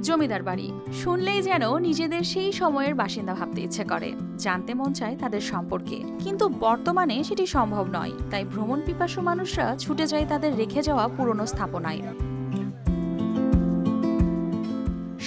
জমিদার বাড়ি শুনলেই যেন নিজেদের সেই সময়ের বাসিন্দা ভাবতে ইচ্ছে করে, জানতে মন চায় তাদের সম্পর্কে। কিন্তু বর্তমানে সেটি সম্ভব নয়, তাই ভ্রমণ পিপাসু মানুষরা ছুটে যায় তাদের রেখে যাওয়া পুরনো স্থাপনায়।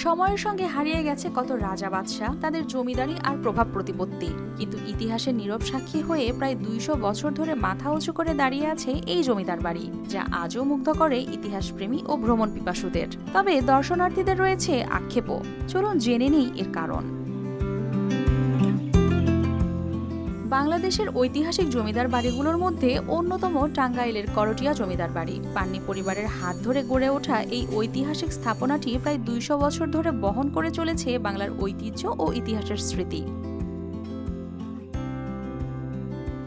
সময়ের সঙ্গে হারিয়ে গেছে কত রাজা বাদশাহ, তাদের জমিদারি আর প্রভাব প্রতিপত্তি, কিন্তু ইতিহাসের নীরব সাক্ষী হয়ে প্রায় ২০০ বছর ধরে মাথা উঁচু করে দাঁড়িয়ে আছে এই জমিদার বাড়ি, যা আজও মুগ্ধ করে ইতিহাসপ্রেমী ও ভ্রমণ পিপাসুদের। তবে দর্শনার্থীদের রয়েছে আক্ষেপও। চলুন জেনে নেই এর কারণ। বাংলাদেশের ঐতিহাসিক জমিদার বাড়িগুলোর মধ্যে অন্যতম টাঙ্গাইলের করটিয়া জমিদার বাড়ি। পান্নী পরিবারের হাত ধরে গড়ে ওঠা এই ঐতিহাসিক স্থাপনাটি প্রায় ২০০ বছর ধরে বহন করে চলেছে বাংলার ঐতিহ্য ও ইতিহাসের স্মৃতি।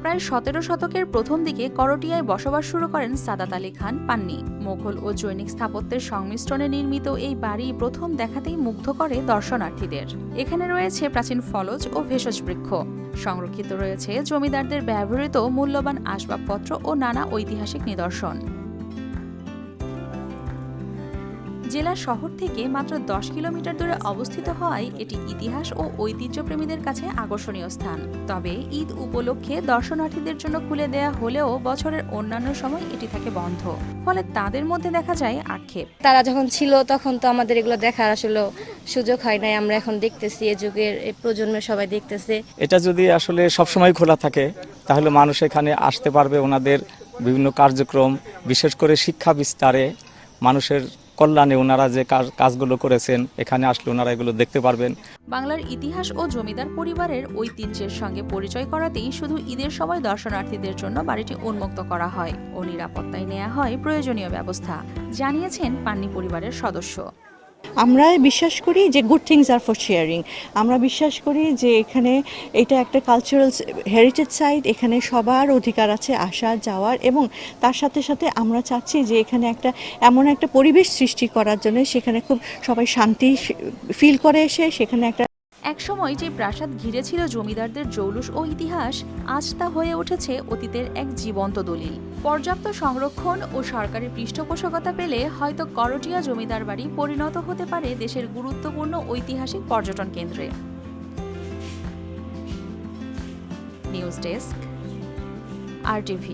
প্রায় ১৭ শতকের প্রথম দিকে করটিয়ায় বসবাস শুরু করেন সাদাত আলী খান পান্নী। মোগল ও জৈনিক স্থাপত্যের সংমিশ্রণে নির্মিত এই বাড়ি প্রথম দেখাতেই মুগ্ধ করে দর্শনার্থীদের। এখানে রয়েছে প্রাচীন ফলজ ও ভেষজ বৃক্ষ, সংরক্ষিত রয়েছে জমিদারদের ব্যবহৃত মূল্যবান আসবাবপত্র ও নানা ঐতিহাসিক নিদর্শন। জেলা শহর থেকে মাত্র ১০ কিলোমিটার দূরে অবস্থিত হওয়ায় এটি ইতিহাস ও ঐতিহ্যপ্রেমীদের কাছে আকর্ষণীয় স্থান। তবে ঈদ উপলক্ষে দর্শনার্থীদের জন্য খুলে দেয়া হলেও বছরের অন্যান্য সময় এটি থাকে বন্ধ, ফলে তাদের মধ্যে দেখা যায় আক্ষেপ। তারা যখন ছিল তখন তো আমাদের এগুলো দেখার আসলে সুযোগ হয় নাই, আমরা এখন দেখতেছি, এই যুগের এই প্রজন্মের সবাই দেখতেছে। এটা যদি আসলে সবসময় খোলা থাকে তাহলে মানুষ এখানে আসতে পারবে, ওনাদের বিভিন্ন কার্যক্রম, বিশেষ করে শিক্ষা বিস্তারে, মানুষের কল্যাণে ওনারা যে কাজগুলো করেছেন, এখানে আসলে ওনারা এগুলো দেখতে পারবেন। বাংলার ইতিহাস ও জমিদার পরিবারের ঐতিহ্যের সঙ্গে পরিচয় করাতেই শুধু ঈদের সময় দর্শনার্থীদের জন্য বাড়িটি উন্মুক্ত করা হয় ও নিরাপত্তায় নেওয়া হয় প্রয়োজনীয় ব্যবস্থা, জানিয়েছেন পান্নী পরিবারের সদস্য। আমরা বিশ্বাস করি যে good things are for sharing. আমরা বিশ্বাস করি যে এখানে এটা একটা কালচারাল হেরিটেজ সাইট, এখানে সবার অধিকার আছে আসা যাওয়ার, এবং তার সাথে সাথে আমরা চাচ্ছি যে এখানে এমন একটা পরিবেশ সৃষ্টি করার জন্য সেখানে খুব সবাই শান্তি ফিল করে এসে সেখানে একটা। একসময় যে প্রাসাদ ঘিরে ছিল জমিদারদের জৌলুস ও ইতিহাস, আজ তা হয়ে উঠেছে অতীতের এক জীবন্ত দলিল। পর্যাপ্ত সংরক্ষণ ও সরকারি পৃষ্ঠপোষকতা পেলে হয়তো করটিয়া জমিদার বাড়ি পরিণত হতে পারে দেশের গুরুত্বপূর্ণ ঐতিহাসিক পর্যটন কেন্দ্রে। News desk, RTV।